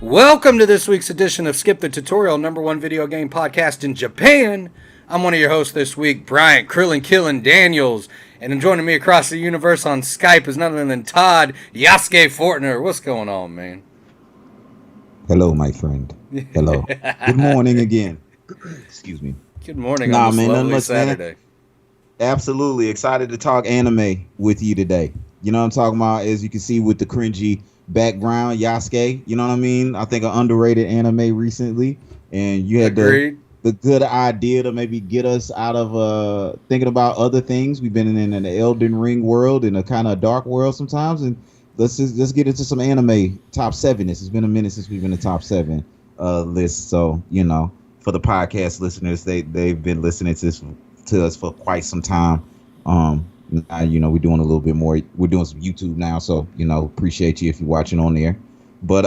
Welcome to this week's edition of Skip the Tutorial, number one video game podcast in Japan. I'm one of your hosts this week, Bryant Krillin Killin Daniels, and joining me across the universe on Skype is none other than Todd Yasuke Fortner. What's going on, man? Hello, my friend. Hello. Good morning again. Excuse me. Good morning on this lovely Saturday. Man. Absolutely excited to talk anime with you today. You know what I'm talking about? As you can see with the cringy background, Yasuke, you know what I mean? I think an underrated anime recently, and you had the good idea to maybe get us out of thinking about other things. We've been in an Elden Ring world, in a kind of dark world sometimes, and let's get into some anime top 7. This has been a minute since we've been in the top 7 list, so you know, for the podcast listeners, they've been listening to us for quite some time. You know, we're doing a little bit more. We're doing some YouTube now, so you know, appreciate you if you're watching on there. But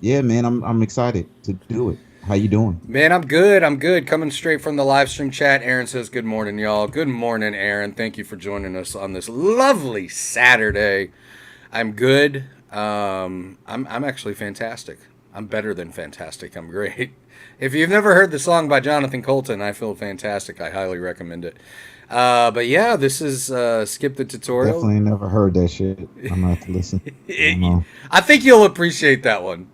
yeah, man, I'm excited to do it. How you doing? Man, I'm good. Coming straight from the live stream chat. Aaron says, "Good morning, y'all." Good morning, Aaron. Thank you for joining us on this lovely Saturday. I'm good. I'm actually fantastic. I'm better than fantastic. I'm great. If you've never heard the song by Jonathan Colton, I Feel Fantastic, I highly recommend it. But yeah, this is Skip the Tutorial. Definitely never heard that shit. I'm gonna have to listen. I think you'll appreciate that one.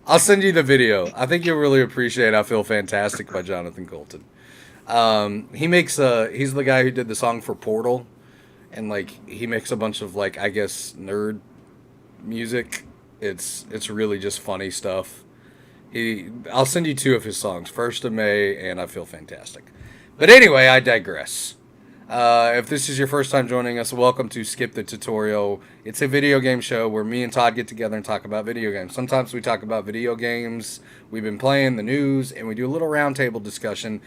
I'll send you the video. I think you'll really appreciate I Feel Fantastic by Jonathan Colton. He's the guy who did the song for Portal, and like he makes a bunch of like, I guess, nerd music. It's really just funny stuff. I'll send you 2 of his songs, First of May and I Feel Fantastic. But anyway, I digress. If this is your first time joining us, welcome to Skip the Tutorial. It's a video game show where me and Todd get together and talk about video games. Sometimes we talk about video games we've been playing, the news, and we do a little roundtable discussion.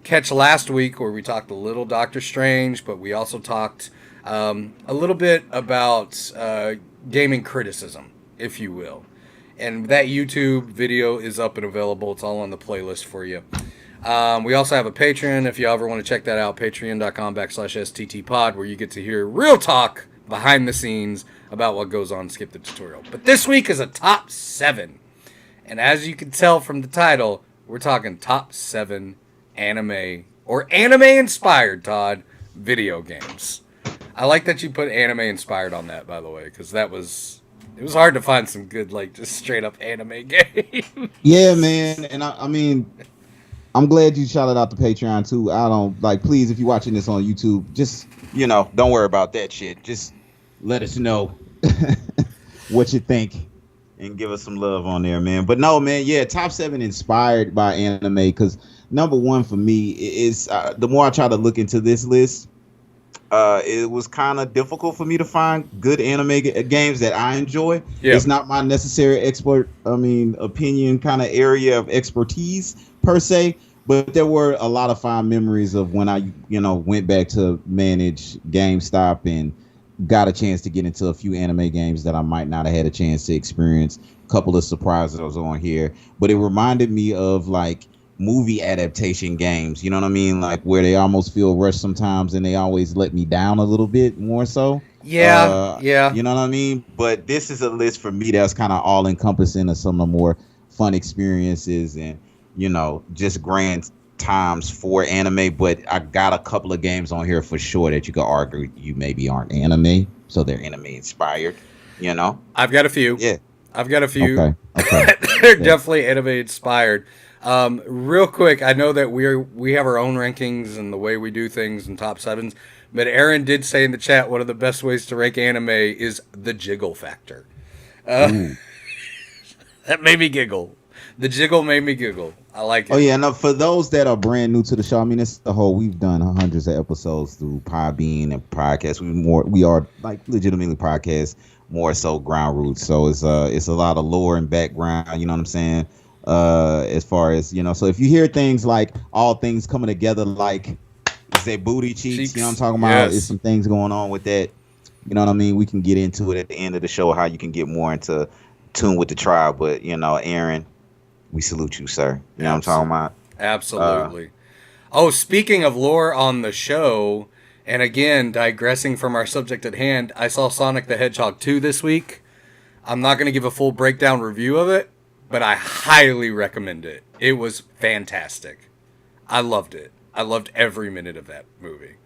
Catch last week where we talked a little Doctor Strange, but we also talked a little bit about gaming criticism, if you will. And that YouTube video is up and available. It's all on the playlist for you. We also have a Patreon. If you ever want to check that out, patreon.com/STTpod, where you get to hear real talk behind the scenes about what goes on Skip the Tutorial. But this week is a top 7. And as you can tell from the title, we're talking top 7 anime, or anime-inspired, Todd, video games. I like that you put anime-inspired on that, by the way, because it was hard to find some good, like, just straight-up anime games. Yeah, man, and I mean, I'm glad you shouted out the Patreon too. Please, if you're watching this on YouTube, just, you know, don't worry about that shit. Just let us know what you think and give us some love on there, man. But no, man, yeah, top 7 inspired by anime, because number 1 for me is the more I try to look into this list, it was kind of difficult for me to find good anime games that I enjoy. Yeah. It's not my necessary opinion kind of area of expertise per se, but there were a lot of fond memories of when I, you know, went back to manage GameStop and got a chance to get into a few anime games that I might not have had a chance to experience. A couple of surprises on here, but it reminded me of like movie adaptation games, you know what I mean? Like where they almost feel rushed sometimes and they always let me down a little bit more so. Yeah. You know what I mean? But this is a list for me that's kind of all encompassing of some of the more fun experiences and, you know, just grand times for anime. But I got a couple of games on here for sure that you could argue you maybe aren't anime, so they're anime inspired, you know? I've got a few. Yeah. I've got a few. Okay. They're definitely anime inspired. Real quick, I know that we have our own rankings and the way we do things in top 7s, but Aaron did say in the chat one of the best ways to rank anime is the jiggle factor. That made me giggle. The jiggle made me giggle. I like it. Oh yeah, no. For those that are brand new to the show, I mean, it's the whole. We've done hundreds of episodes through Podbean and podcasts. We are like legitimately podcasts, more so ground roots. So it's a lot of lore and background. You know what I'm saying? As far as, you know, so if you hear things like all things coming together, like say booty cheeks, you know what I'm talking about? Yes. It's some things going on with that. You know what I mean? We can get into it at the end of the show, how you can get more into tune with the tribe. But, you know, Aaron, we salute you, sir. You know what I'm talking about? Absolutely. Speaking of lore on the show, and again, digressing from our subject at hand, I saw Sonic the Hedgehog 2 this week. I'm not going to give a full breakdown review of it, but I highly recommend it. It was fantastic. I loved it. I loved every minute of that movie.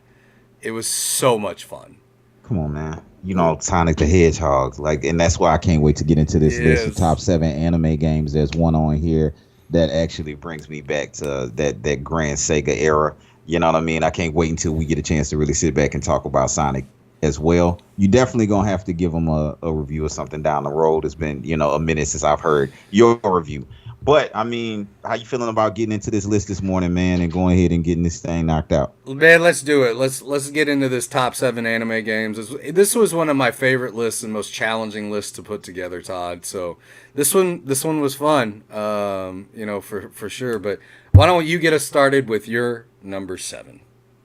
It was so much fun. Come on, man. You know, Sonic the Hedgehog, like, and that's why I can't wait to get into this list of Yes. top 7 anime games. There's one on here that actually brings me back to that grand Sega era. You know what I mean? I can't wait until we get a chance to really sit back and talk about Sonic as well. You definitely gonna have to give them a review or something down the road. It's been, you know, a minute since I've heard your review. But I mean, how you feeling about getting into this list this morning, man, and going ahead and getting this thing knocked out? Man, let's do it. Let's get into this top 7 anime games. This was one of my favorite lists and most challenging lists to put together, Todd. So this one was fun, you know, for sure. But why don't you get us started with your number 7?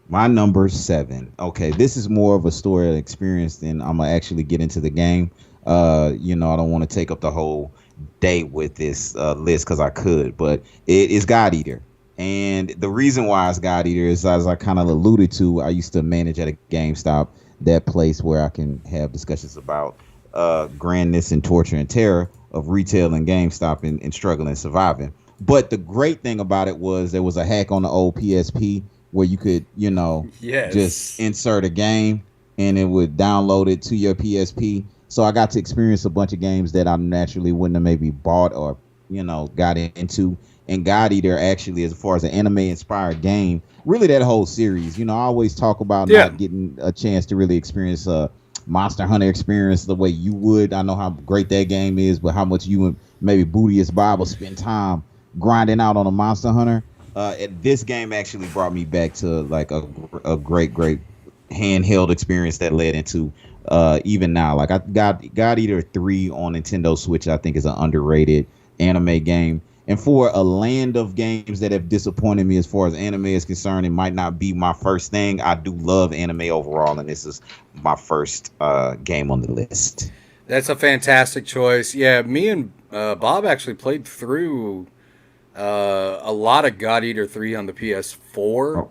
My number 7. Okay, this is more of a story experience than I'm gonna actually get into the game. You know, I don't want to take up the whole day with this list because I could, but it is God Eater. And the reason why it's God Eater is, as I kind of alluded to, I used to manage at a GameStop, that place where I can have discussions about grandness and torture and terror of retail and GameStop and struggling and surviving. But the great thing about it was there was a hack on the old PSP where you could, you know, Yes. just insert a game and it would download it to your PSP. So I got to experience a bunch of games that I naturally wouldn't have maybe bought or, you know, got into. And God Eater actually, as far as an anime inspired game, really that whole series, you know, I always talk about not getting a chance to really experience a Monster Hunter experience the way you would. I know how great that game is, but how much you and maybe Bootiest Bible spend time grinding out on a Monster Hunter. This game actually brought me back to like a great handheld experience that led into even now. Like I got God Eater 3 on Nintendo Switch, I think is an underrated anime game. And for a land of games that have disappointed me as far as anime is concerned, it might not be my first thing. I do love anime overall, and this is my first game on the list. That's a fantastic choice. Yeah, me and Bob actually played through a lot of God Eater 3 on the PS4.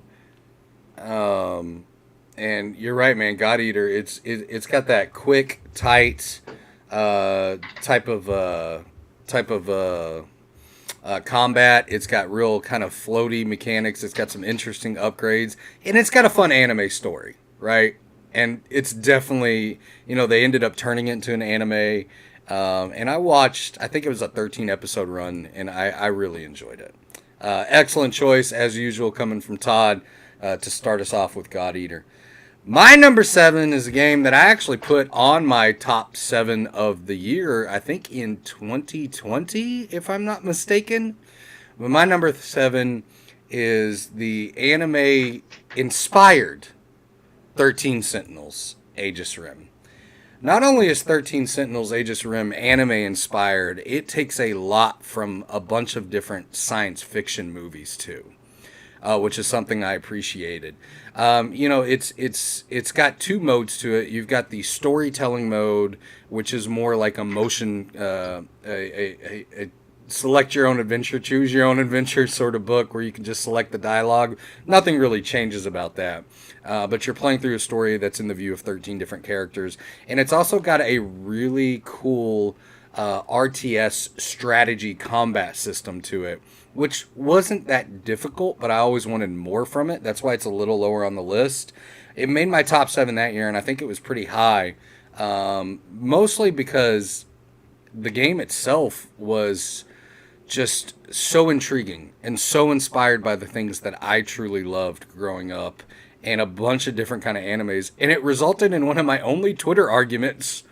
And you're right, man. God Eater, it's got that quick, tight type of combat. It's got real kind of floaty mechanics. It's got some interesting upgrades, and it's got a fun anime story, right? And it's definitely, you know, they ended up turning it into an anime. And I watched, I think it was a 13 episode run, and I really enjoyed it. Excellent choice, as usual, coming from Todd to start us off with God Eater. My number 7 is a game that I actually put on my top 7 of the year, I think in 2020, if I'm not mistaken. But my number 7 is the anime-inspired 13 Sentinels, Aegis Rim. Not only is 13 Sentinels Aegis Rim anime-inspired, it takes a lot from a bunch of different science fiction movies, too. Which is something I appreciated. You know, it's got 2 modes to it. You've got the storytelling mode, which is more like a motion, a select your own adventure, choose your own adventure sort of book where you can just select the dialogue. Nothing really changes about that. But you're playing through a story that's in the view of 13 different characters. And it's also got a really cool RTS strategy combat system to it, which wasn't that difficult, but I always wanted more from it. That's why it's a little lower on the list. It made my top 7 that year, and I think it was pretty high, mostly because the game itself was just so intriguing and so inspired by the things that I truly loved growing up and a bunch of different kind of animes. And it resulted in one of my only Twitter arguments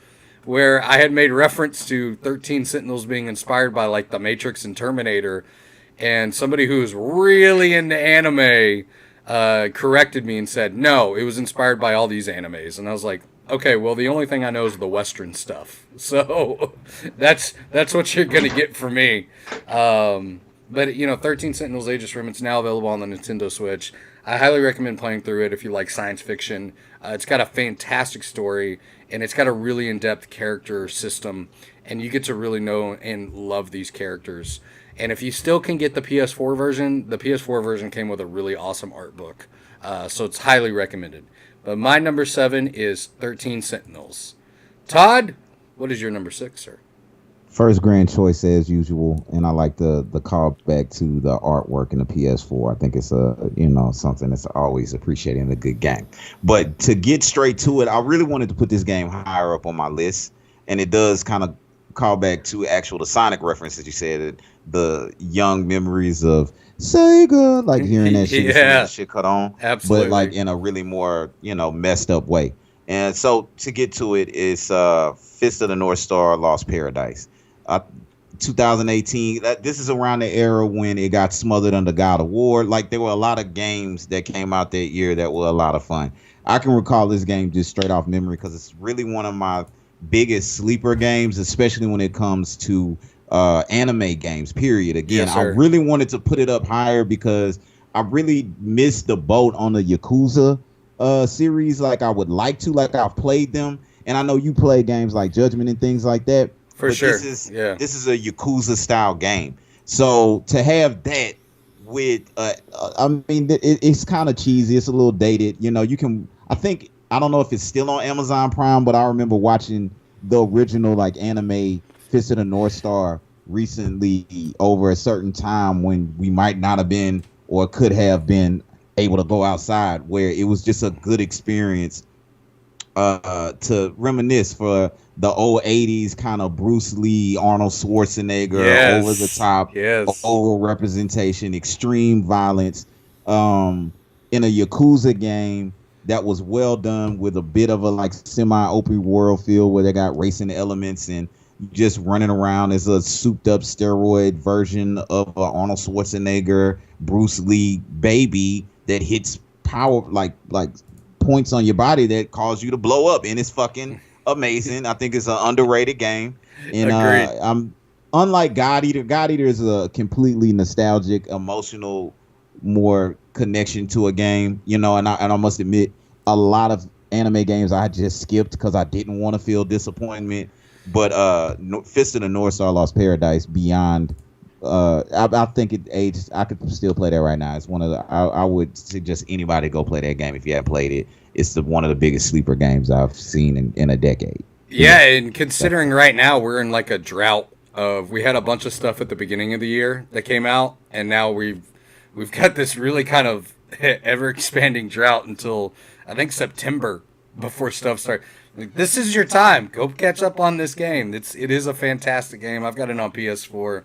where I had made reference to 13 Sentinels being inspired by like The Matrix and Terminator, and somebody who was really into anime corrected me and said, no, it was inspired by all these animes. And I was like, okay, well, the only thing I know is the Western stuff. So that's what you're going to get from me. But, you know, 13 Sentinels Aegis Rim, it's now available on the Nintendo Switch. I highly recommend playing through it if you like science fiction. It's got a fantastic story, and it's got a really in-depth character system, and you get to really know and love these characters. And if you still can get the PS4 version came with a really awesome art book. So it's highly recommended. But my number 7 is 13 Sentinels. Todd, what is your number 6, sir? First grand choice as usual, and I like the callback to the artwork in the PS4. I think it's something that's always appreciated in a good game. But to get straight to it, I really wanted to put this game higher up on my list, and it does kind of call back to the Sonic references you said, the young memories of Sega, like hearing that shit, Yeah, shit cut on, absolutely. but like in a really more messed up way. And so to get to it is Fist of the North Star Lost Paradise. 2018. This is around the era when it got smothered under God of War. Like there were a lot of games that came out that year that were a lot of fun. I can recall this game just straight off memory because it's really one of my biggest sleeper games, especially when it comes to anime games. Period. Again, Yes, I sir. really wanted to put it up higher because I really missed the boat on the Yakuza series. Like I would like to. Like I've played them, and I know you play games like Judgment and things like that. For But sure. this Yeah. is a Yakuza style game. So to have that with, I mean, it's kind of cheesy. It's a little dated. You can. I don't know if it's still on Amazon Prime, but I remember watching the original like anime Fist of the North Star recently over a certain time when we might not have been or could have been able to go outside, where it was just a good experience to reminisce for the old 80s kind of Bruce Lee, Arnold Schwarzenegger, Yes. over the top, Yes. over representation, extreme violence, in a Yakuza game that was well done with a bit of a like semi-open world feel where they got racing elements and just running around as a souped up steroid version of Arnold Schwarzenegger, Bruce Lee baby that hits power like points on your body that cause you to blow up, and it's fucking amazing. I think it's an underrated game, and Agreed. I'm unlike God Eater. God Eater is a completely nostalgic, emotional, more connection to a game, and I must admit, a lot of anime games I just skipped because I didn't want to feel disappointment. But Fist of the North Star Lost Paradise Beyond. I think it aged. I could still play that right now. It's one of the. I would suggest anybody go play that game if you haven't played it. It's one of the biggest sleeper games I've seen in a decade. Yeah, and considering right now we're in like a drought of we had a bunch of stuff at the beginning of the year that came out, and now we've got this really kind of ever expanding drought until I think September before stuff starts. Like, this is your time. Go catch up on this game. It is a fantastic game. I've got it on PS4.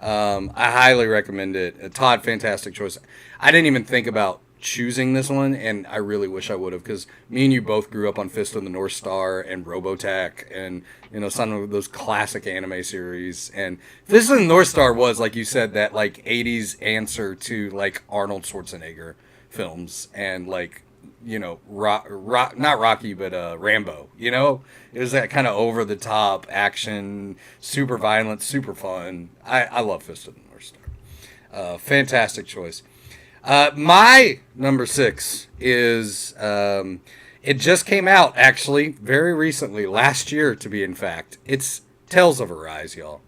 I highly recommend it. Todd, fantastic choice. I didn't even think about choosing this one, and I really wish I would have, because me and you both grew up on Fist of the North Star and Robotech and some of those classic anime series. And Fist of the North Star was, like you said, that like 80s answer to like Arnold Schwarzenegger films and like not Rocky, but Rambo. It was that kind of over the top action, super violent, super fun. I love Fist of the North Star. Fantastic choice. My number 6 is it just came out actually very recently, last year to be in fact. It's Tales of Arise, y'all.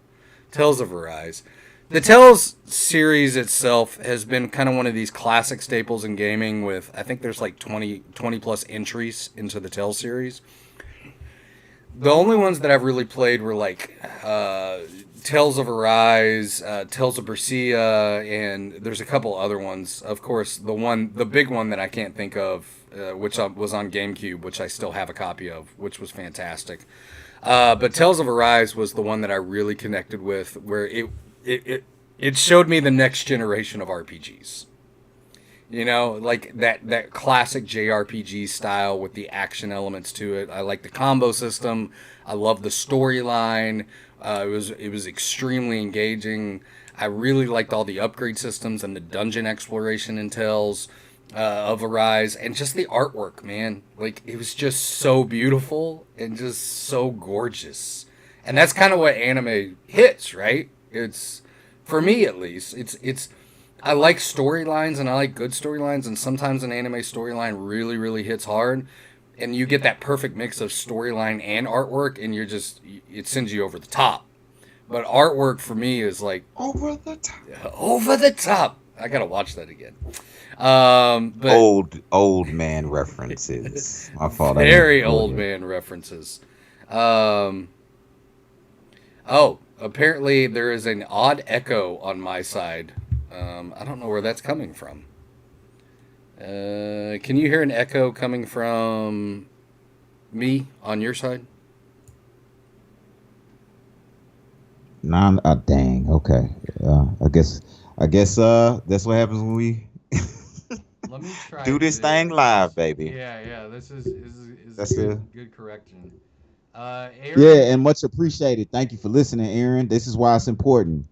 Tales of Arise. The Tales series itself has been kind of one of these classic staples in gaming with, I think there's like 20 plus entries into the Tales series. The only ones that I've really played were like Tales of Arise, Tales of Berseria, and there's a couple other ones. Of course, the big one that I can't think of, which was on GameCube, which I still have a copy of, which was fantastic. But Tales of Arise was the one that I really connected with, where it showed me the next generation of RPGs. Like that classic JRPG style with the action elements to it. I like the combo system. I love the storyline. It was extremely engaging. I really liked all the upgrade systems and the dungeon exploration in Tales of Arise, and just the artwork, man. Like, it was just so beautiful and just so gorgeous. And that's kind of what anime hits, right? It's, for me at least, it's I like storylines, and I like good storylines, and sometimes an anime storyline really, really hits hard, and you get that perfect mix of storyline and artwork, and it sends you over the top. But artwork for me is like Over the top. over the top. I gotta watch that again. But Old man references. My fault. very old man references. Oh, apparently there is an odd echo on my side. I don't know where that's coming from. Can you hear an echo coming from me on your side? Nah, dang. Okay. I guess that's what happens when we Let me try do this thing live, baby. Yeah. This is That's the good correction. Yeah, Aaron. and much appreciated. Thank you for listening, Aaron. This is why it's important.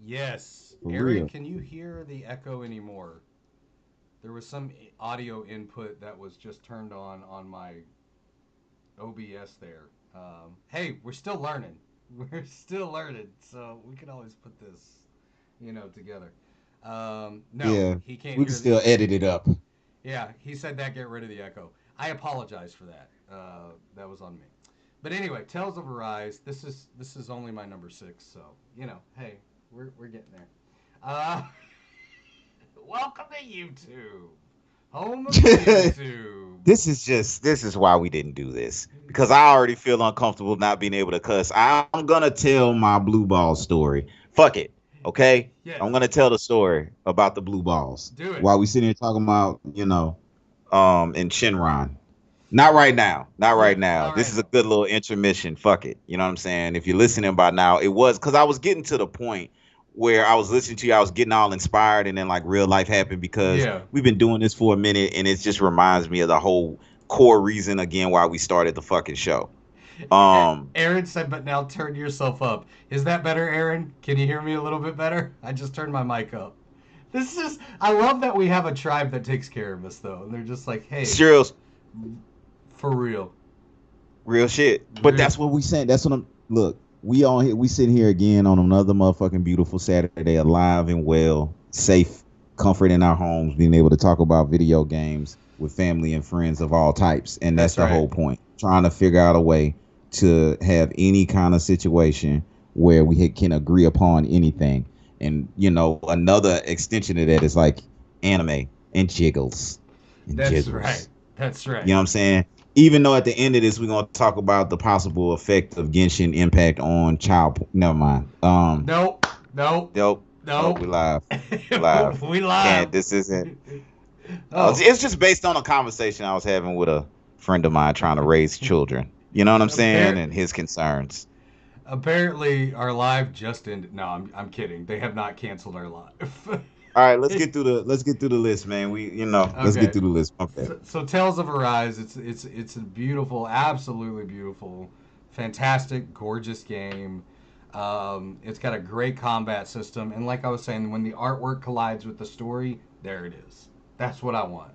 Yes, For Aaron. real. Can you hear the echo anymore? There was some audio input that was just turned on my OBS there. Hey, we're still learning. We're still learning, so we can always put this, together. No, Yeah. he can't We can hear still edit it up. Yeah, he said that get rid of the echo. I apologize for that. That was on me. But anyway, Tales of Arise. This is only my number 6, so hey, we're getting there. Uh, welcome to YouTube, home of YouTube. This is why we didn't do this. Because I already feel uncomfortable not being able to cuss. I'm gonna tell my blue ball story. Fuck it. Okay? Yes. I'm gonna tell the story about the blue balls. Do it. While we sitting here talking about, in Shinron. Not right now. Not right now. Not This right is a now. good little intermission. Fuck it. You know what I'm saying? If you're listening by now, it was because I was getting to the point where I was listening to you, I was getting all inspired, and then like real life happened because Yeah. we've been doing this for a minute, and it just reminds me of the whole core reason again why we started the fucking show. Aaron said, but now turn yourself up. Is that better, Aaron? Can you hear me a little bit better? I just turned my mic up. I love that we have a tribe that takes care of us, though. And they're just like, hey, Sure, for real. real shit. But that's what we saying. That's what I'm. Look, we all here. We sitting here again on another motherfucking beautiful Saturday, alive and well, safe, comfort in our homes, being able to talk about video games with family and friends of all types, and that's the right. whole point. Trying to figure out a way to have any kind of situation where we can agree upon anything, and another extension of that is like anime and jiggles. That's right. That's right. You know what I'm saying? Even though at the end of this, we're going to talk about the possible effect of Genshin impact on child. Never mind. Nope. Nope. We live. We live. This isn't. It's just based on a conversation I was having with a friend of mine trying to raise children. You know what I'm saying? And his concerns. Apparently, our live just ended. No, I'm kidding. They have not canceled our live. All right, let's get through the list, man. Let's get through the list. Okay. So Tales of Arise, it's a beautiful, absolutely beautiful, fantastic, gorgeous game. It's got a great combat system, and like I was saying, when the artwork collides with the story, there it is. That's what I want.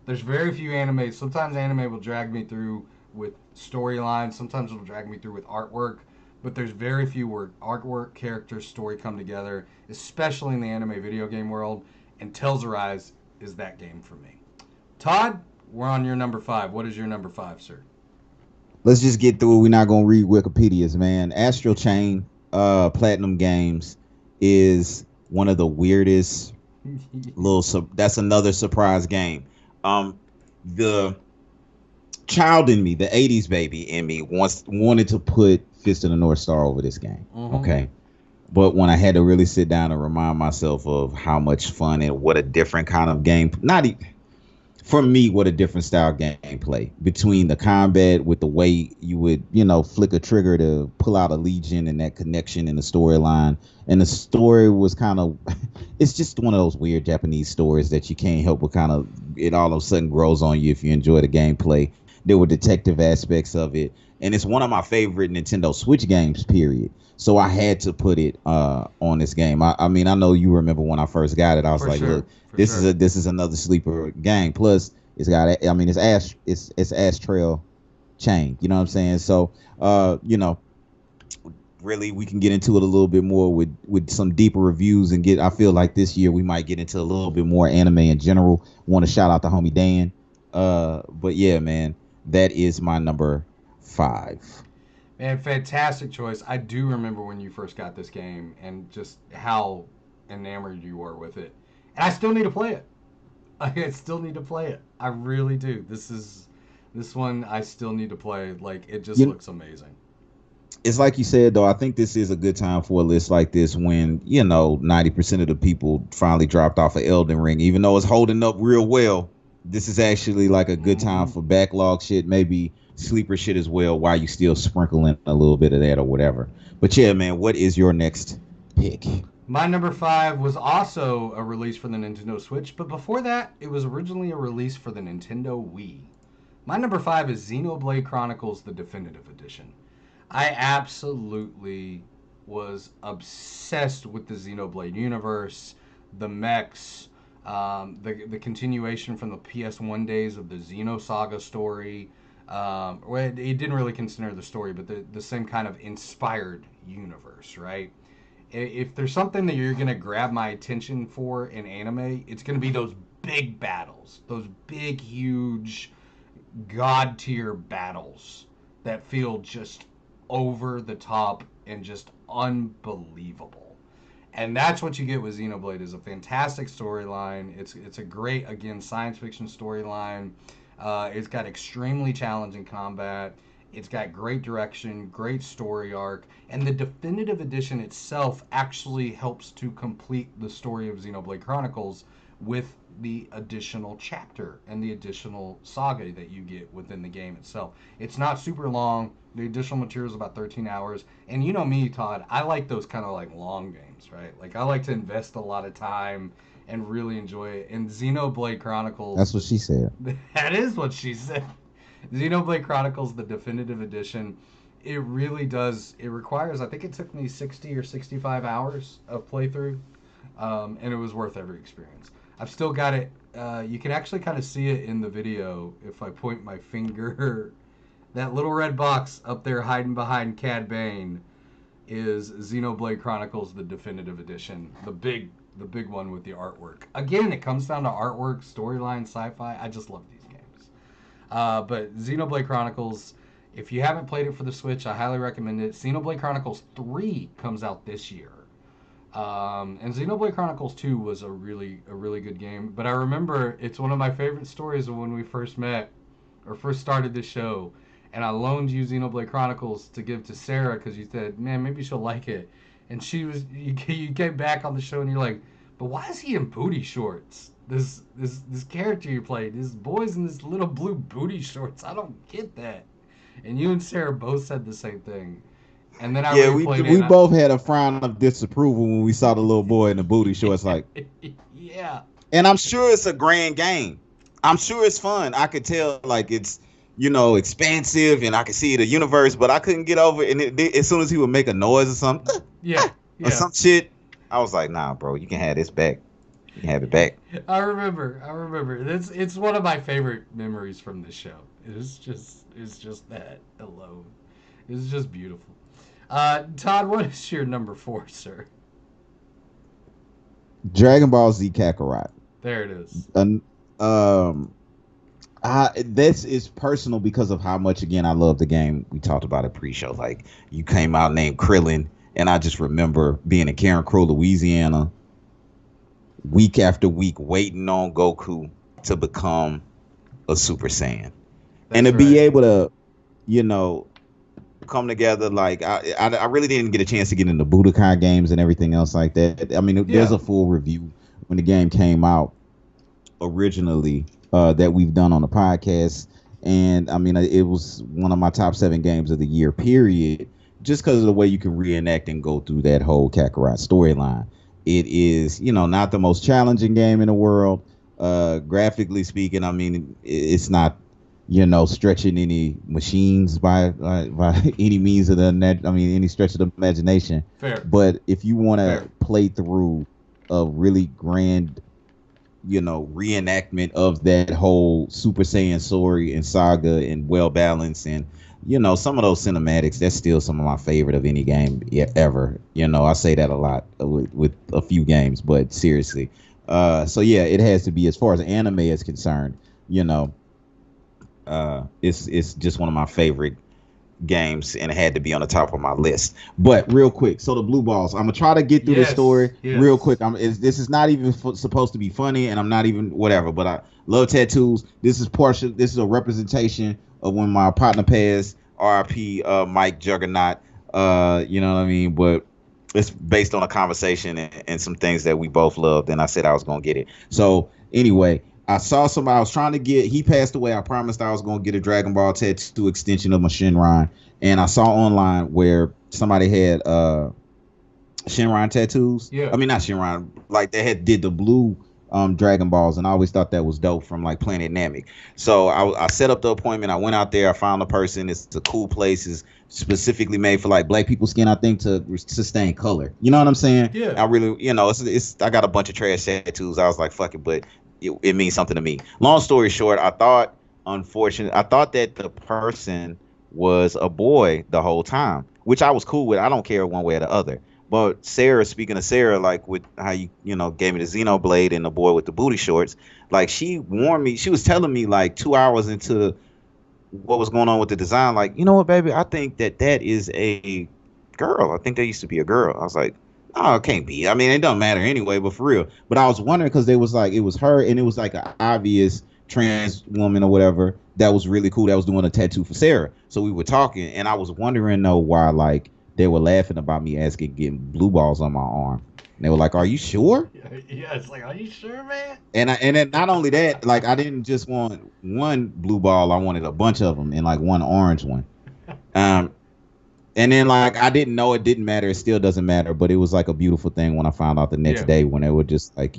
There's very few anime. Sometimes anime will drag me through with storylines. Sometimes it'll drag me through with artwork. But there's very few where artwork, character, story come together, especially in the anime video game world. And Tales of Arise is that game for me. Todd, we're on your number 5. What is your number 5, sir? Let's just get through it. We're not gonna read Wikipedia's, man. Astral Chain, Platinum Games is one of the weirdest that's another surprise game. The child in me, the 80s baby in me, wanted to put Fist of the North Star over this game. Mm-hmm. Okay. But when I had to really sit down and remind myself of how much fun and what a different kind of game, for me, what a different style gameplay between the combat with the way you would, flick a trigger to pull out a legion and that connection in the storyline. And the story was kind of, it's just one of those weird Japanese stories that you can't help but kind of, it all of a sudden grows on you if you enjoy the gameplay. There were detective aspects of it. And it's one of my favorite Nintendo Switch games, period. So I had to put it on this game. I mean, I know you remember when I first got it. I was look, this is another sleeper game. Plus, it's got, it's Astral Chain. You know what I'm saying? So, really, we can get into it a little bit more with some deeper reviews and I feel like this year we might get into a little bit more anime in general. Want to shout out to homie Dan. But yeah, man, that is my number 5. Man, fantastic choice. I do remember when you first got this game and just how enamored you were with it. And I still need to play it. I still need to play it. I really do. This one I still need to play. Like, it just looks amazing. it's like you said though. I think this is a good time for a list like this when 90% of the people finally dropped off of Elden Ring, even though it's holding up real well. This is actually like a good time for backlog shit, maybe sleeper shit as well, while you still sprinkling a little bit of that or whatever. But yeah, man, what is your next pick? My number 5 was also a release for the Nintendo Switch, but before that, it was originally a release for the Nintendo Wii. My number 5 is Xenoblade Chronicles, the Definitive Edition. I absolutely was obsessed with the Xenoblade universe, the mechs, the continuation from the PS1 days of the Xenosaga story. Well, it didn't really consider the story, but the same kind of inspired universe, right? If there's something that you're going to grab my attention for in anime, it's going to be those big battles, those big, huge, god tier battles that feel just over the top and just unbelievable. And that's what you get with Xenoblade, is a fantastic storyline. It's a great, again, science fiction storyline. It's got extremely challenging combat. It's got great direction, great story arc, and the Definitive Edition itself actually helps to complete the story of Xenoblade Chronicles with the additional chapter and the additional saga that you get within the game itself. It's not super long. The additional material is about 13 hours. And you know me, Todd, I like those kind of like long games, right? Like I like to invest a lot of time and really enjoy it. And Xenoblade Chronicles... That's what she said. That is what she said. Xenoblade Chronicles, the Definitive Edition, it really does, it requires, I think it took me 60 or 65 hours of playthrough, and it was worth every experience. I've still got it, you can actually kind of see it in the video if I point my finger. That little red box up there hiding behind Cad Bane is Xenoblade Chronicles, the Definitive Edition, the big one with the artwork. Again, it comes down to artwork, storyline, sci-fi. I just love these games. But Xenoblade Chronicles, if you haven't played it for the Switch, I highly recommend it. Xenoblade Chronicles 3 comes out this year. And Xenoblade Chronicles 2 was a really good game. But I remember it's one of my favorite stories of when we first met, or first started this show. And I loaned you Xenoblade Chronicles to give to Sarah because you said, man, maybe she'll like it. And you came back on the show and you're like, but why is he in booty shorts? This character you played, this boy's in this little blue booty shorts. I don't get that. And you and Sarah both said the same thing. And then we both had a frown of disapproval when we saw the little boy in the booty shorts. Like, yeah. And I'm sure it's a grand game. I'm sure it's fun. I could tell, like, it's expansive, and I could see the universe, but I couldn't get over it. And as soon as he would make a noise or something, or some shit, I was like, nah, bro, you can have this back. You can have it back. I remember. It's one of my favorite memories from this show. It's just that alone. It's just beautiful. Todd, what is your number 4, sir? Dragon Ball Z Kakarot. There it is. This is personal because of how much, again, I love the game. We talked about it pre-show. Like, you came out named Krillin, and I just remember being in Karen Crow, Louisiana, week after week, waiting on Goku to become a Super Saiyan. And to be able to, come together. Like, I really didn't get a chance to get into Budokai games and everything else like that. I mean, there's a full review when the game came out originally that we've done on the podcast. And I mean, it was one of my top 7 games of the year, period, just because of the way you can reenact and go through that whole Kakarot storyline. It is, not the most challenging game in the world. Graphically speaking, I mean, it's not, stretching any machines by any means of any stretch of the imagination. Fair. But if you want to play through a really grand, reenactment of that whole Super Saiyan story and saga, and well balanced, and some of those cinematics, that's still some of my favorite of any game ever. I say that a lot with a few games, but seriously. So yeah, it has to be, as far as anime is concerned, it's just one of my favorite games, and it had to be on the top of my list. But real quick, so the blue balls, I'm gonna try to get through this story real quick. This is not even supposed to be funny, and I'm not even whatever, but I love tattoos. This is a representation of when my partner passed, RIP Mike Juggernaut. You know what I mean? But it's based on a conversation and some things that we both loved, and I said I was gonna get it. So anyway, I saw somebody I was trying to get. He passed away. I promised I was gonna get a Dragon Ball tattoo extension of my Shinran, and I saw online where somebody had Shinran tattoos. Yeah. I mean not Shinran, like they had did the blue Dragon Balls, and I always thought that was dope from like Planet Namek. So I set up the appointment. I went out there. I found the person. It's a cool place. It's specifically made for like black people's skin, I think, to sustain color. You know what I'm saying? Yeah. I really, it's I got a bunch of trash tattoos. I was like, fuck it, but it means something to me. Long story short, I thought that the person was a boy the whole time, which I was cool with. I don't care one way or the other. But Sarah, speaking of Sarah, like with how you gave me the Xenoblade and the boy with the booty shorts, like she warned me. She was telling me like 2 hours into what was going on with the design, like, you know what, baby, I think that is a girl. I think that used to be a girl. I was like, oh, it can't be. I mean, it doesn't matter anyway, but for real. But I was wondering because they was like, it was her, and it was like an obvious trans woman or whatever that was really cool that was doing a tattoo for Sarah. So we were talking, and I was wondering though why like they were laughing about me asking getting blue balls on my arm. And they were like, "Are you sure?" Yeah, it's like, are you sure, man? And then not only that, like I didn't just want one blue ball, I wanted a bunch of them and like one orange one. And then like I didn't know it didn't matter. It still doesn't matter, but it was like a beautiful thing when I found out the next day when they were just like,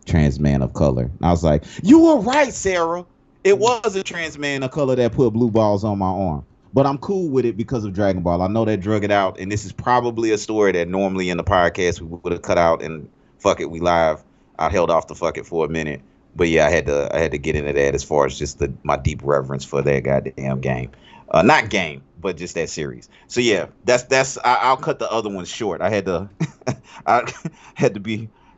trans man of color. And I was like, you were right, Sarah. It was a trans man of color that put blue balls on my arm. But I'm cool with it because of Dragon Ball. I know they drug it out, and this is probably a story that normally in the podcast we would have cut out and fuck it, we live. I held off the fuck it for a minute. But yeah, I had to get into that as far as just my deep reverence for that goddamn game. Not game, but just that series. So yeah, I'll cut the other ones short. I had to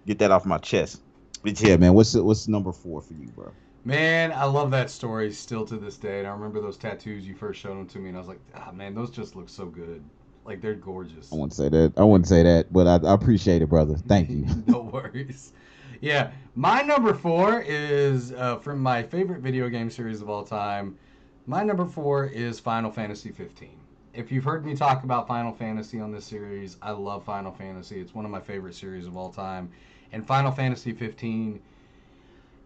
get that off my chest. But yeah, man, what's number 4 for you, bro? Man, I love that story still to this day. And I remember those tattoos you first showed them to me, and I was like, man, those just look so good. Like, they're gorgeous. I wouldn't say that, but I appreciate it, brother. Thank you. No worries. Yeah, my number 4 is from my favorite video game series of all time. My number 4 is Final Fantasy 15. If you've heard me talk about Final Fantasy on this series, I love Final Fantasy. It's one of my favorite series of all time. And Final Fantasy 15,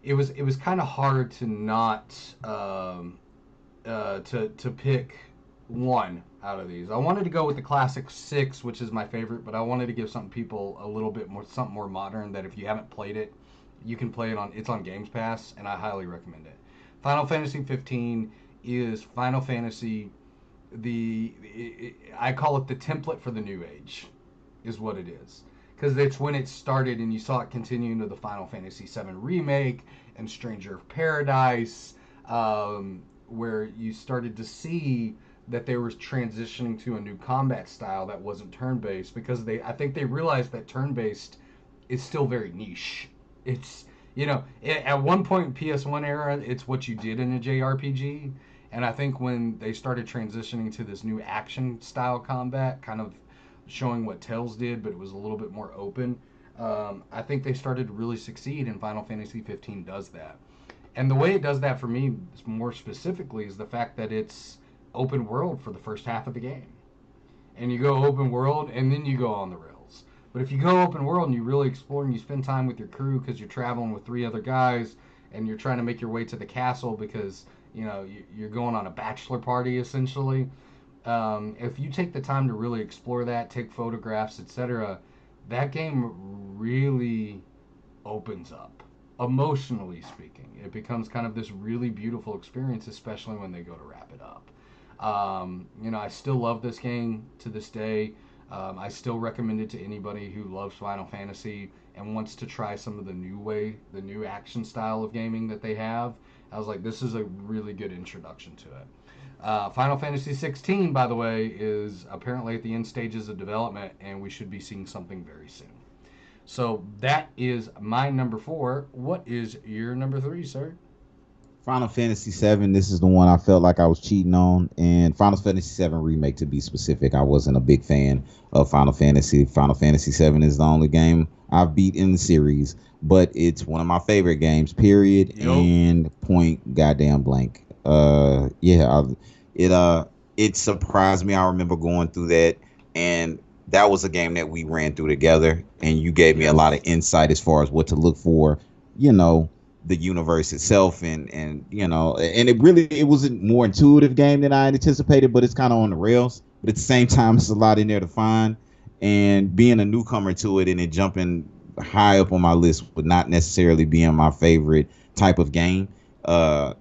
it was kind of hard to not to pick one out of these. I wanted to go with the classic 6, which is my favorite, but I wanted to give something a little bit more, something more modern that if you haven't played it, you can play it it's on Games Pass, and I highly recommend it. Final Fantasy 15 is Final Fantasy, I call it the template for the new age, is what it is. Because it's when it started, and you saw it continue into the Final Fantasy VII Remake and Stranger of Paradise, where you started to see that they were transitioning to a new combat style that wasn't turn-based, because I think they realized that turn-based is still very niche. It's, at one point in PS1 era, it's what you did in a JRPG, and I think when they started transitioning to this new action style combat, kind of showing what Tales did, but it was a little bit more open, I think they started to really succeed, and Final Fantasy 15 does that. And the way it does that for me, more specifically, is the fact that it's open world for the first half of the game. And you go open world, and then you go on the rails. But if you go open world and you really explore and you spend time with your crew because you're traveling with 3 other guys and you're trying to make your way to the castle because, you're going on a bachelor party, essentially. If you take the time to really explore that, take photographs, etc., that game really opens up, emotionally speaking. It becomes kind of this really beautiful experience, especially when they go to wrap it up. I still love this game to this day. I still recommend it to anybody who loves Final Fantasy and wants to try some of the new action style of gaming that they have. I was like, this is a really good introduction to it. Final Fantasy 16, by the way, is apparently at the end stages of development, and we should be seeing something very soon. So that is my number 4. What is your number 3, sir? Final Fantasy 7. This is the one I felt like I was cheating on, and Final Fantasy 7 Remake, to be specific. I wasn't a big fan of Final Fantasy. Final Fantasy 7 is the only game I've beat in the series, but it's one of my favorite games, period. Yep. And point goddamn blank. It surprised me. I remember going through that and that was a game that we ran through together, and you gave me a lot of Yes. insight as far as what to look for, you know, the universe itself, and you know, and it was a more intuitive game than I anticipated, but it's kind of on the rails. But at the same time, it's a lot in there to find, and being a newcomer to it and it jumping high up on my list would not necessarily being my favorite type of game.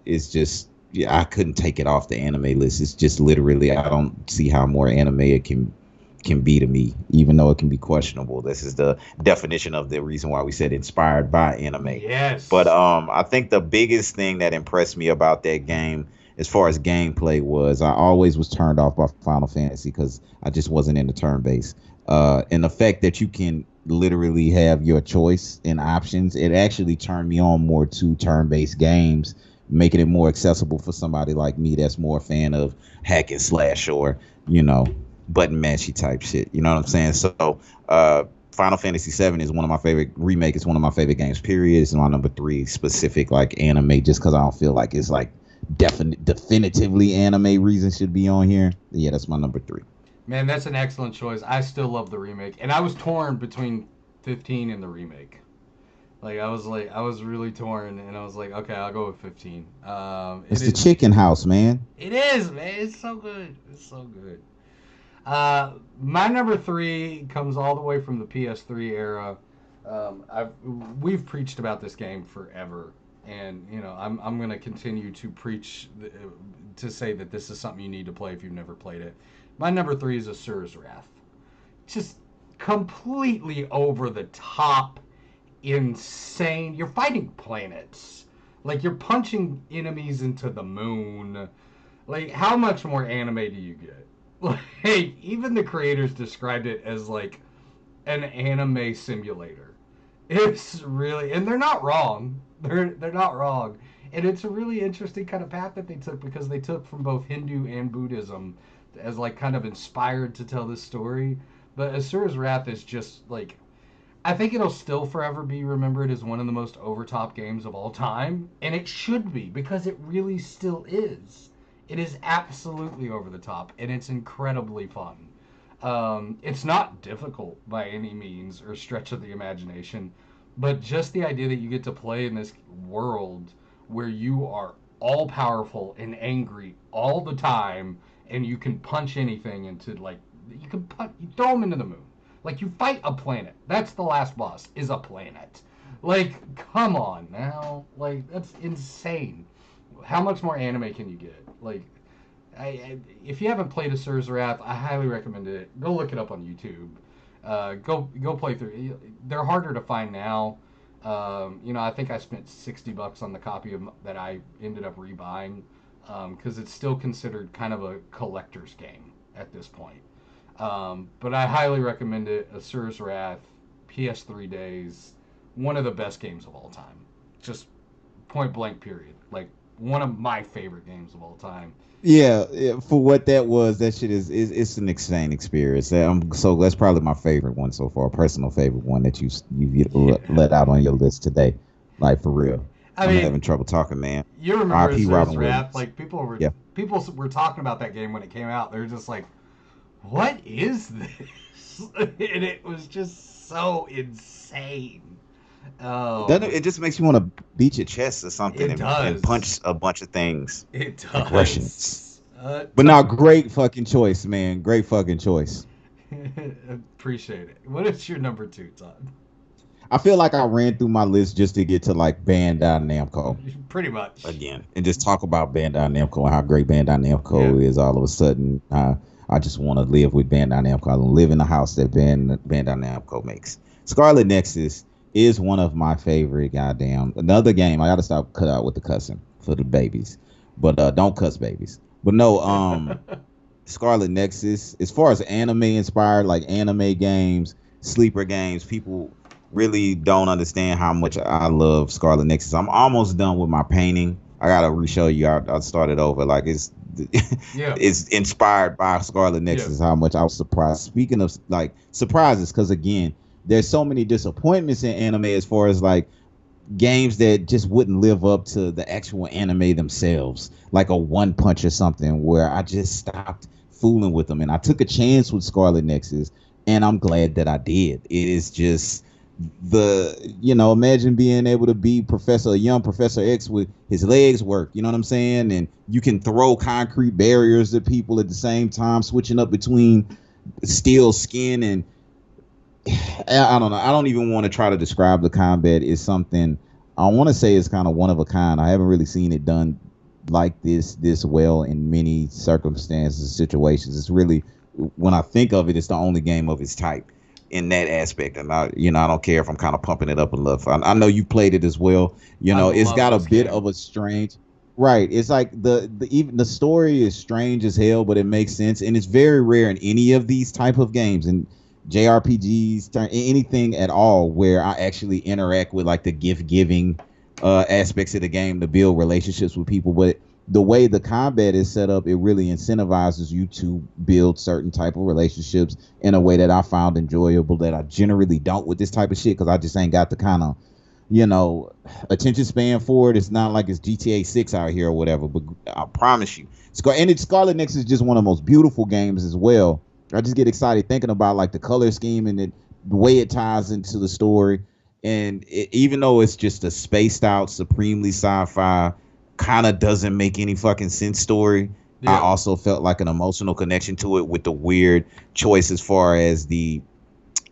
It's just, yeah, I couldn't take it off the anime list. It's just literally, I don't see how more anime it can be to me, even though it can be questionable. This is the definition of the reason why we said inspired by anime. But Yes. I think the biggest thing that impressed me about that game, as far as gameplay, was I always was turned off by Final Fantasy because I just wasn't into turn based. And the fact that you can literally have your choice and options, it actually turned me on more to turn based games, making it more accessible for somebody like me that's more a fan of hack and slash, or you know, button mashy type shit. You know what I'm saying? So Final Fantasy VII is one of my favorite remake. It's one of my favorite games. Period. It's my number 3 specific like anime, just because I don't feel like it's like definitively anime reason should be on here. Yeah, that's my number 3. Man, that's an excellent choice. I still love the remake, and I was torn between 15 and the remake. Like I was really torn, and I was like, okay, I'll go with 15. It's the chicken house, man. It is, man. It's so good. It's so good. My number 3 comes all the way from the PS3 era. We've preached about this game forever, and you know I'm gonna continue to preach to say that this is something you need to play if you've never played it. My number 3 is Asura's Wrath. Just completely over the top, insane. You're fighting planets, like you're punching enemies into the moon. Like, how much more anime do you get? Like, even the creators described it as like an anime simulator. It's really, and they're not wrong. They're not wrong. And it's a really interesting kind of path that they took, because they took from both Hindu and Buddhism as like kind of inspired to tell this story. But Asura's Wrath is just like, I think it'll still forever be remembered as one of the most overtop games of all time, and it should be, because it really still is. It is absolutely over the top, and it's incredibly fun. It's not difficult by any means or stretch of the imagination, but just the idea that you get to play in this world where you are all powerful and angry all the time, and you can punch anything into, like, you throw them into the moon. Like, you fight a planet. That's the last boss, is a planet. Like, come on now. Like, that's insane. How much more anime can you get? Like, if you haven't played Asura's Wrath, I highly recommend it. Go look it up on YouTube. Go play through. They're harder to find now. You know, I think I spent $60 on the copy that I ended up rebuying, because it's still considered kind of a collector's game at this point. But I highly recommend it. Asura's Wrath, PS3 days, one of the best games of all time. Just point blank, period. Like, one of my favorite games of all time. Yeah, for what that was, that shit is it's an insane experience. So that's probably my favorite one so far, personal favorite one that you let out on your list today. Like, for real. I I'm mean, having trouble talking, man. you remember RP Asura's Robin Wrath? Williams. Like, Yeah. people were talking about that game when it came out. They're just like, what is this? And it was just so insane. It just makes you want to beat your chest or something It and does. punch a bunch of things. It Aggressions. does. But now, great fucking choice, man. Great fucking choice. Appreciate it. What is your number 2, Todd? I feel like I ran through my list just to get to like Bandai Namco Pretty much. again and just talk about Bandai Namco and how great Bandai Namco is. All of a sudden, I just want to live with Bandai Namco. I want to live in the house that Bandai Namco makes. Scarlet Nexus is one of my favorite goddamn. Another game. I got to stop cut out with the cussing for the babies, but don't cuss babies. But no, Scarlet Nexus, as far as anime inspired, like anime games, sleeper games, people really don't understand how much I love Scarlet Nexus. I'm almost done with my painting. I gotta reshow you. I'll start it over. Like, it's Yeah. it's inspired by Scarlet Nexus. How much I was surprised. Speaking of like surprises, because again, there's so many disappointments in anime as far as like games that just wouldn't live up to the actual anime themselves, like a One Punch or something, where I just stopped fooling with them. And I took a chance with Scarlet Nexus, and I'm glad that I did. It is just imagine being able to be a young Professor X with his legs work, you know what I'm saying? And you can throw concrete barriers at people at the same time, switching up between steel skin and I don't know. I don't even want to try to describe the combat. It's something I want to say is kind of one of a kind. I haven't really seen it done like this well in many circumstances, situations. It's really, when I think of it, it's the only game of its type in that aspect. And I don't care if I'm kind of pumping it up enough. I know you played it as well. It's got a bit of a strange, right? It's like even the story is strange as hell, but it makes sense, and it's very rare in any of these type of games and JRPGs, anything at all, where I actually interact with like the gift giving aspects of the game to build relationships with people. But the way the combat is set up, it really incentivizes you to build certain type of relationships in a way that I found enjoyable, that I generally don't with this type of shit, because I just ain't got the kind of attention span for it. It's not like it's GTA 6 out here or whatever, but I promise you, Scarlet Nexus is just one of the most beautiful games as well. I just get excited thinking about like the color scheme and the way it ties into the story. And even though it's just a spaced out, supremely sci-fi, kind of doesn't make any fucking sense story, I also felt like an emotional connection to it with the weird choice as far as the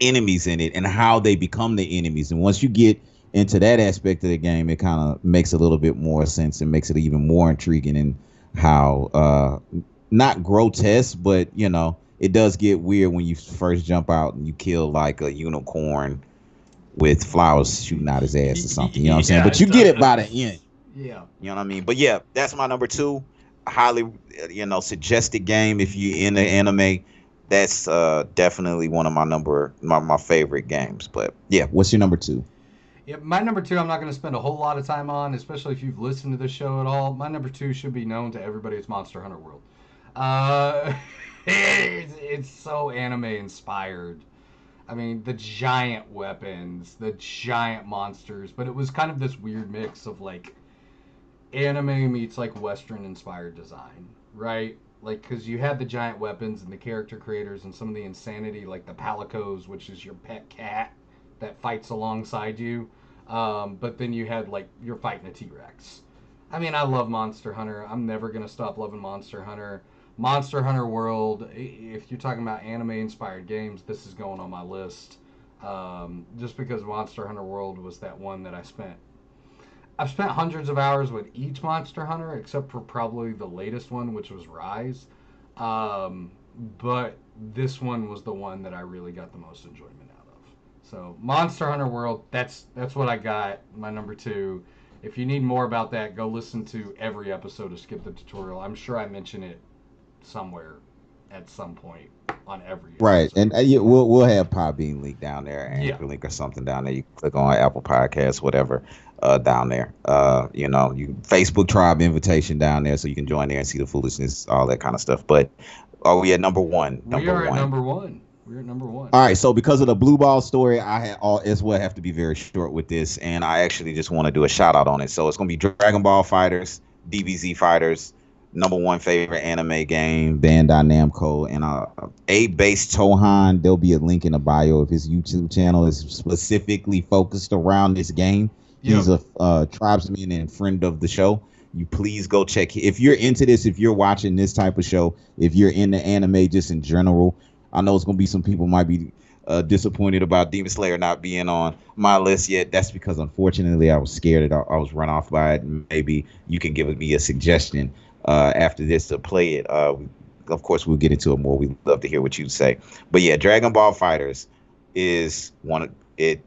enemies in it and how they become the enemies. And once you get into that aspect of the game, it kind of makes a little bit more sense and makes it even more intriguing in how not grotesque, but it does get weird when you first jump out and you kill like a unicorn with flowers shooting out his ass or something. You know what I'm saying? But you get it by the end. Yeah. You know what I mean? But yeah, that's my number 2. Highly, suggested game if you're in the anime. That's definitely one of my favorite games. But yeah, what's your number 2? Yeah, my number 2, I'm not going to spend a whole lot of time on, especially if you've listened to this show at all. My number 2 should be known to everybody. It's Monster Hunter World. It's so anime inspired. I mean, the giant weapons, the giant monsters, but it was kind of this weird mix of like anime meets like Western inspired design, right? Like, because you had the giant weapons and the character creators and some of the insanity, like the Palicos, which is your pet cat that fights alongside you. But then you had like, you're fighting a T-Rex. I mean, I love Monster Hunter. I'm never going to stop loving Monster Hunter. Monster Hunter World, if you're talking about anime-inspired games, this is going on my list. Just because Monster Hunter World was that one that I've spent hundreds of hours with each Monster Hunter, except for probably the latest one, which was Rise. But this one was the one that I really got the most enjoyment out of. So Monster Hunter World, that's what I got, my number 2. If you need more about that, go listen to every episode of Skip the Tutorial. I'm sure I mention it somewhere at some point on every episode. Right, and we'll have Podbean link down there, and link or something down there. You can click on Apple Podcasts, whatever, down there. You Facebook Tribe invitation down there, so you can join there and see the foolishness, all that kind of stuff. But are we at number 1? We are at number 1. We're at number 1. All right, so because of the Blue Ball story, I as well have to be very short with this, and I actually just want to do a shout out on it. So it's gonna be DragonBall Fighterz, DBZ Fighters. Number 1 favorite anime game, Bandai Namco, and A-Base Tohan. There'll be a link in the bio of his YouTube channel. Is specifically focused around this game. He's a tribesman and friend of the show. You please go check. If you're into this, if you're watching this type of show, if you're into anime just in general, I know it's gonna be some people might be disappointed about Demon Slayer not being on my list yet. That's because unfortunately I was scared that I was run off by it. Maybe you can give me a suggestion after this to play it. Of course, we'll get into it more. We'd love to hear what you say. But yeah, Dragon Ball Fighterz is one of it.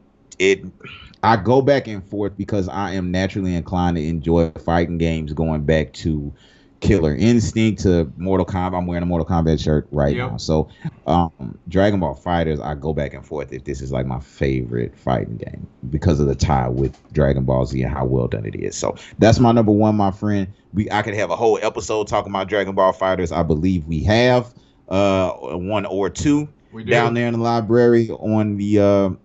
I go back and forth because I am naturally inclined to enjoy fighting games, going back to Killer Instinct to Mortal Kombat. I'm wearing a Mortal Kombat shirt right now. So Dragon Ball Fighterz, I go back and forth if this is like my favorite fighting game because of the tie with Dragon Ball Z and how well done it is. So that's my number 1, my friend. I could have a whole episode talking about Dragon Ball Fighterz. I believe we have 1 or 2 down there in the library on the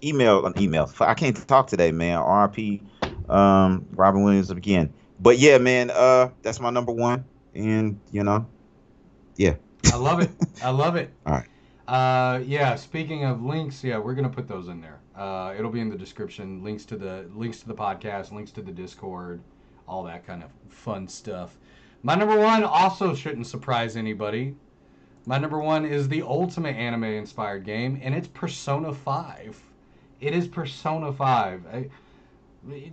email. I can't talk today, man. RP Robin Williams again. But yeah, man, that's my number 1. and yeah. I love it. I love it. All right. Yeah. Speaking of links, yeah, we're gonna put those in there. It'll be in the description. Links to the podcast, links to the Discord, all that kind of fun stuff. My number one also shouldn't surprise anybody. My number one is the ultimate anime inspired game, and it's Persona 5. It is Persona 5.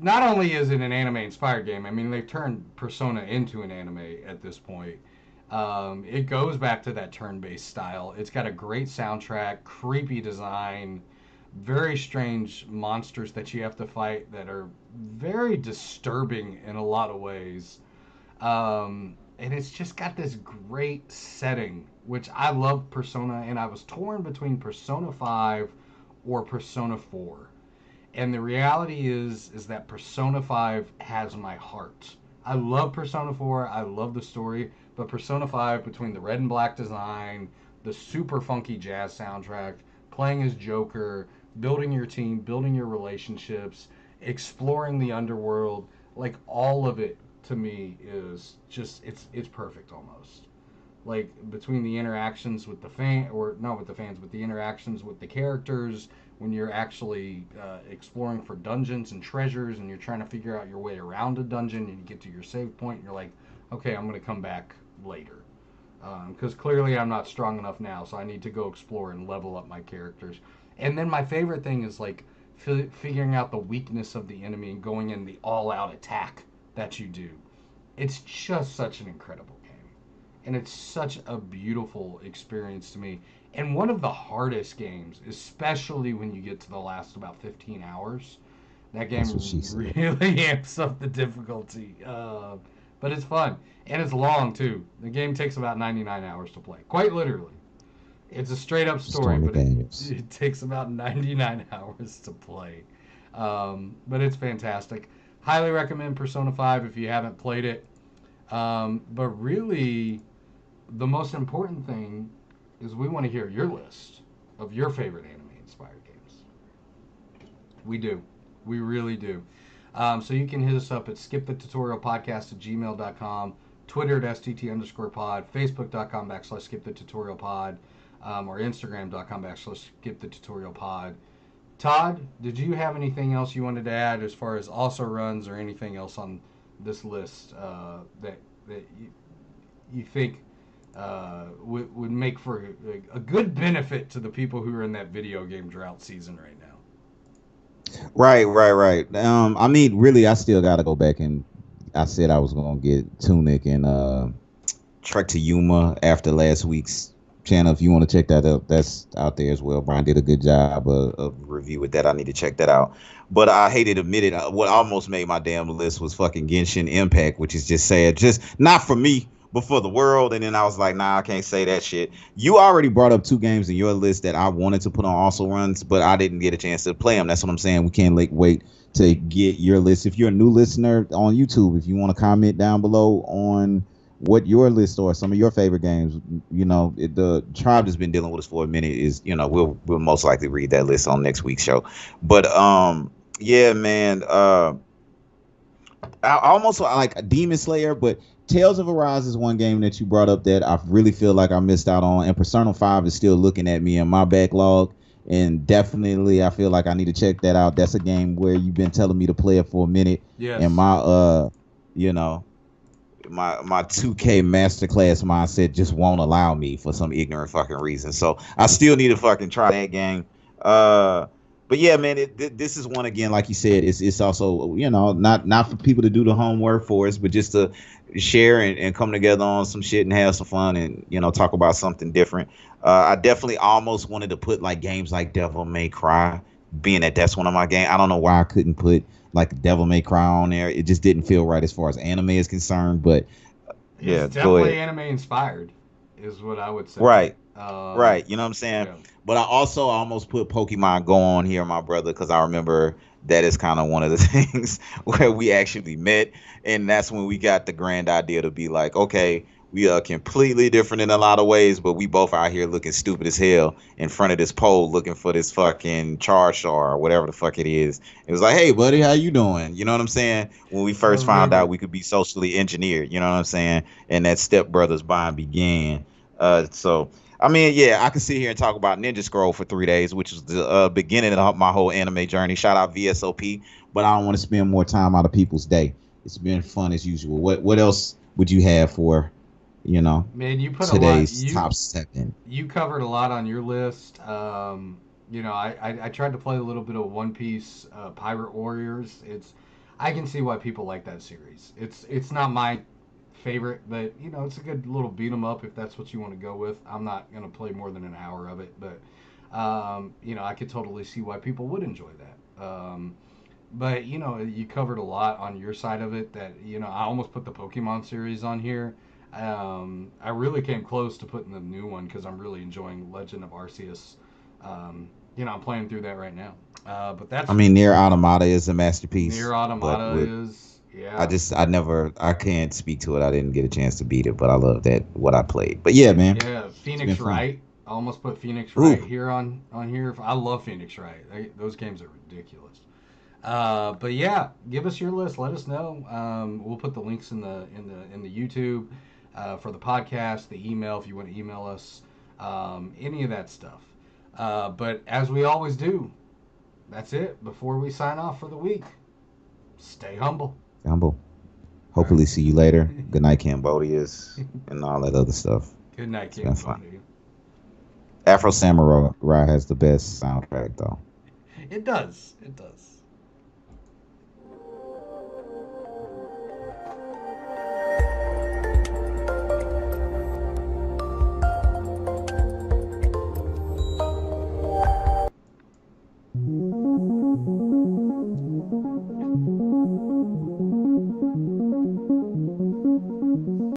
Not only is it an anime inspired game, I mean, they've turned Persona into an anime at this point. It goes back to that turn based style. It's got a great soundtrack, creepy design, very strange monsters that you have to fight that are very disturbing in a lot of ways. And it's just got this great setting, which I love Persona, and I was torn between Persona 5 or Persona 4. And the reality is that Persona 5 has my heart. I love Persona 4, I love the story, but Persona 5, between the red and black design, the super funky jazz soundtrack, playing as Joker, building your team, building your relationships, exploring the underworld, like all of it to me is just it's perfect almost. Like between the interactions with the fan, or not with the fans, but the interactions with the characters when you're actually exploring for dungeons and treasures, and you're trying to figure out your way around a dungeon, and you get to your save point, and you're like, okay, I'm going to come back later. Because clearly I'm not strong enough now, so I need to go explore and level up my characters. And then my favorite thing is like figuring out the weakness of the enemy and going in the all-out attack that you do. It's just such an incredible game. And it's such a beautiful experience to me. And one of the hardest games, especially when you get to the last about 15 hours. That game really amps up the difficulty. But it's fun. And it's long, too. The game takes about 99 hours to play. Quite literally. It's a straight-up story, but it takes about 99 hours to play. But it's fantastic. Highly recommend Persona 5 if you haven't played it. But really, the most important thing is we want to hear your list of your favorite anime-inspired games. We do. We really do. So you can hit us up at skipthetutorialpodcast@gmail.com, Twitter at STT_pod, Facebook.com/skipthetutorialpod, or Instagram.com/skipthetutorialpod. Todd, did you have anything else you wanted to add as far as also runs or anything else on this list that you think would make for a good benefit to the people who are in that video game drought season right now? Right. I mean, really, I still got to go back, and I said I was going to get Tunic and Trek to Yuma after last week's channel. If you want to check that out, that's out there as well. Brian did a good job of review with that. I need to check that out. But I hated to admit it. What almost made my damn list was fucking Genshin Impact, which is just sad. Just not for me, but for the world. And then I was like, nah, I can't say that shit. You already brought up 2 games in your list that I wanted to put on also runs, but I didn't get a chance to play them. That's what I'm saying. We can't wait to get your list. If you're a new listener on YouTube, if you want to comment down below on what your list or some of your favorite games, the tribe has been dealing with us for a minute, is, we'll most likely read that list on next week's show. But yeah, man, I almost like Demon Slayer, but Tales of Arise is one game that you brought up that I really feel like I missed out on, and Persona 5 is still looking at me in my backlog, and definitely I feel like I need to check that out. That's a game where you've been telling me to play it for a minute. Yes. And my my 2K masterclass mindset just won't allow me for some ignorant fucking reason. So I still need to fucking try that game. But yeah, man, this is one, again, like you said, it's also, not for people to do the homework for us, but just to share and come together on some shit and have some fun and, talk about something different. I definitely almost wanted to put like games like Devil May Cry, being that that's one of my games. I don't know why I couldn't put like Devil May Cry on there. It just didn't feel right as far as anime is concerned. But yeah, it's definitely anime inspired, is what I would say. Right. Right. You know what I'm saying? Yeah. But I almost put Pokemon Go on here, my brother, because I remember that is kind of one of the things where we actually met. And that's when we got the grand idea to be like, okay, We are completely different in a lot of ways, but we both out here looking stupid as hell in front of this pole looking for this fucking char shar or whatever the fuck it is. It was like, hey buddy, how you doing? You know what I'm saying? When we I first found out remember. we could be socially engineered, you know what I'm saying? And that Step Brothers bond began. So I mean, yeah, I could sit here and talk about Ninja Scroll for 3 days, which was the beginning of my whole anime journey. Shout out VSOP, but I don't want to spend more time out of people's day. It's been fun as usual. What else would you have for, you know, Man, you put a lot. today's top 7? You covered a lot on your list. You know, I tried to play a little bit of One Piece Pirate Warriors. I can see why people like that series. It's not my favorite, but you know, it's a good little beat 'em up if that's what you want to go with. I'm not gonna play more than an hour of it, but you know, I could totally see why people would enjoy that. But you know, you covered a lot on your side of it. That you know, I almost put the Pokemon series on here. I really came close to putting the new one because I'm really enjoying Legend of Arceus. You know, I'm playing through that right now. But I that's mean, Near Automata is a masterpiece, Near but Automata with, is, yeah. I can't speak to it. I didn't get a chance to beat it, but I love that what I played. But yeah, man, Yeah, it's been Phoenix fun. Wright. I almost put Phoenix Wright Ooh, here on here. I love Phoenix Wright. Those games are ridiculous. But yeah, give us your list. Let us know. We'll put the links in the YouTube for the podcast, the email if you want to email us, any of that stuff. But as we always do, that's it. Before we sign off for the week, stay humble. Gamble. All right. Hopefully, see you later. Good night, Cambodias, and all that other stuff. Good night, It's been fun. Cambodia. Afro Samurai has the best soundtrack, though. It does. It does.